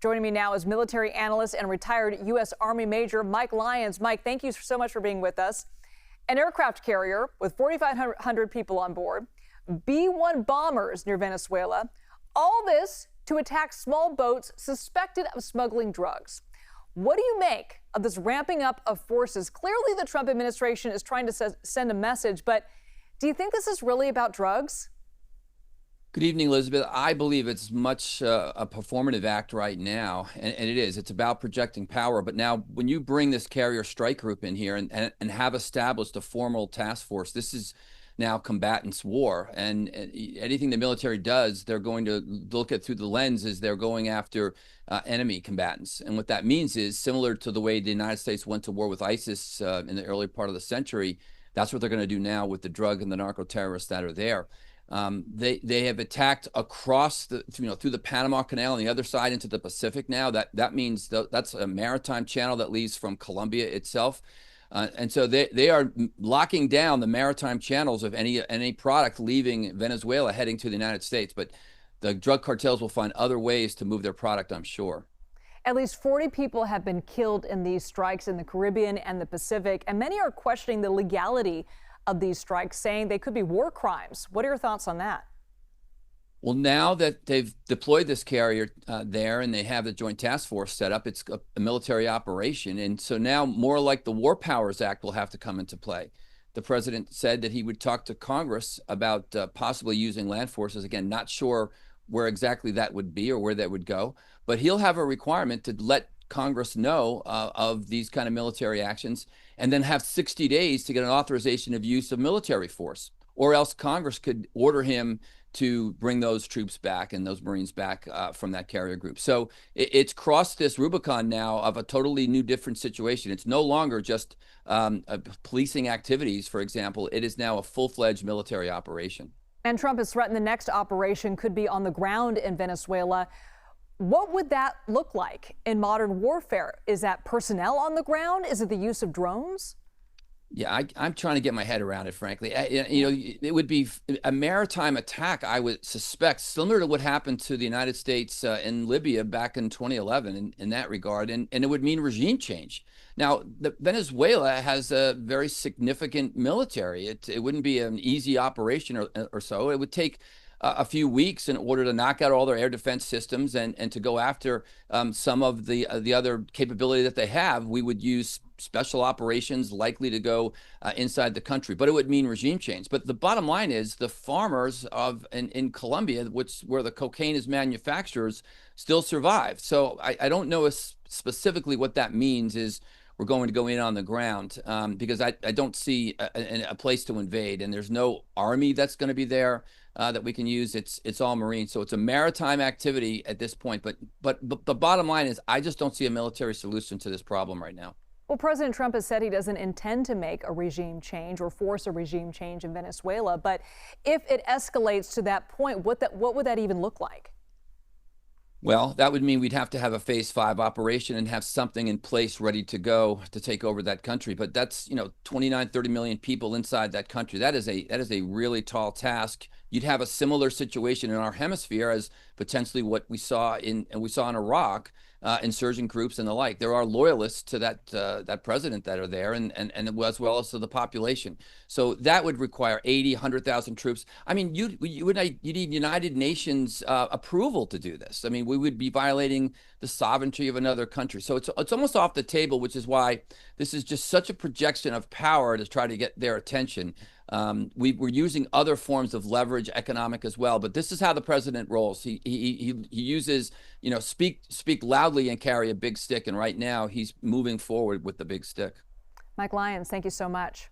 Joining me now is military analyst and retired U.S. Army Major Mike Lyons. Mike, thank you so much for being with us. An aircraft carrier with 4,500 people on board, B-1 bombers near Venezuela, all this to attack small boats suspected of smuggling drugs. What do you make of this ramping up of forces? Clearly, the Trump administration is trying to send a message, but do you think this is really about drugs? Good evening, Elizabeth. I believe it's much a performative act right now, and it is. It's about projecting power. But now, when you bring this carrier strike group in here and have established a formal task force, this is now combatants' war. And anything the military does, they're going to look at through the lens as they're going after enemy combatants. And what that means is similar to the way the United States went to war with ISIS in the early part of the century. That's what they're going to do now with the drug and the narco terrorists that are there. They have attacked across the through the Panama Canal on the other side into the Pacific now. That means that's a maritime channel that leads from Colombia itself, and so they are locking down the maritime channels of any product leaving Venezuela heading to the United States. But the drug cartels will find other ways to move their product, I'm sure. At least 40 people have been killed in these strikes in the Caribbean and the Pacific, and many are questioning the legality of these strikes, saying they could be war crimes. What are your thoughts on that? Well, now that they've deployed this carrier there and they have the Joint Task Force set up, it's a military operation. And so now more like the War Powers Act will have to come into play. The president said that he would talk to Congress about possibly using land forces. Again, not sure where exactly that would be or where that would go, but he'll have a requirement to let Congress know of these kind of military actions, and then have 60 days to get an authorization of use of military force, or else Congress could order him to bring those troops back and those Marines back from that carrier group. So it's crossed this Rubicon now of a totally new, different situation. It's no longer just policing activities, for example. It is now a full-fledged military operation. And Trump has threatened the next operation could be on the ground in Venezuela. What would that look like in modern warfare? Is that personnel on the ground? Is it the use of drones? Yeah, I'm trying to get my head around it, frankly. It would be a maritime attack, I would suspect, similar to what happened to the United States in Libya back in 2011 in that regard, and it would mean regime change. Now, Venezuela has a very significant military. It wouldn't be an easy operation or so. It would take a few weeks in order to knock out all their air defense systems and to go after some of the other capability that they have. We would use special operations likely to go inside the country, but it would mean regime change. But the bottom line is the farmers in Colombia, where the cocaine is manufactured, still survive. So I don't know specifically what that means is we're going to go in on the ground because I don't see a place to invade, and there's no army that's going to be there that we can use. It's all Marine. So it's a maritime activity at this point. But the bottom line is I just don't see a military solution to this problem right now. Well, President Trump has said he doesn't intend to make a regime change or force a regime change in Venezuela. But if it escalates to that point, what would that even look like? Well, that would mean we'd have to have a phase 5 operation and have something in place ready to go to take over that country. But that's, 29, 30 million people inside that country. That is a really tall task. You'd have a similar situation in our hemisphere as potentially what we saw in Iraq, insurgent groups and the like. There are loyalists to that president that are there, and as well as to the population. So that would require 80, 100,000 troops. I mean, you'd need United Nations approval to do this. I mean, we would be violating the sovereignty of another country. So it's almost off the table, which is why this is just such a projection of power to try to get their attention. We're using other forms of leverage, economic as well, but this is how the president rolls. He uses, speak loudly and carry a big stick, and right now he's moving forward with the big stick. Mike Lyons, thank you so much.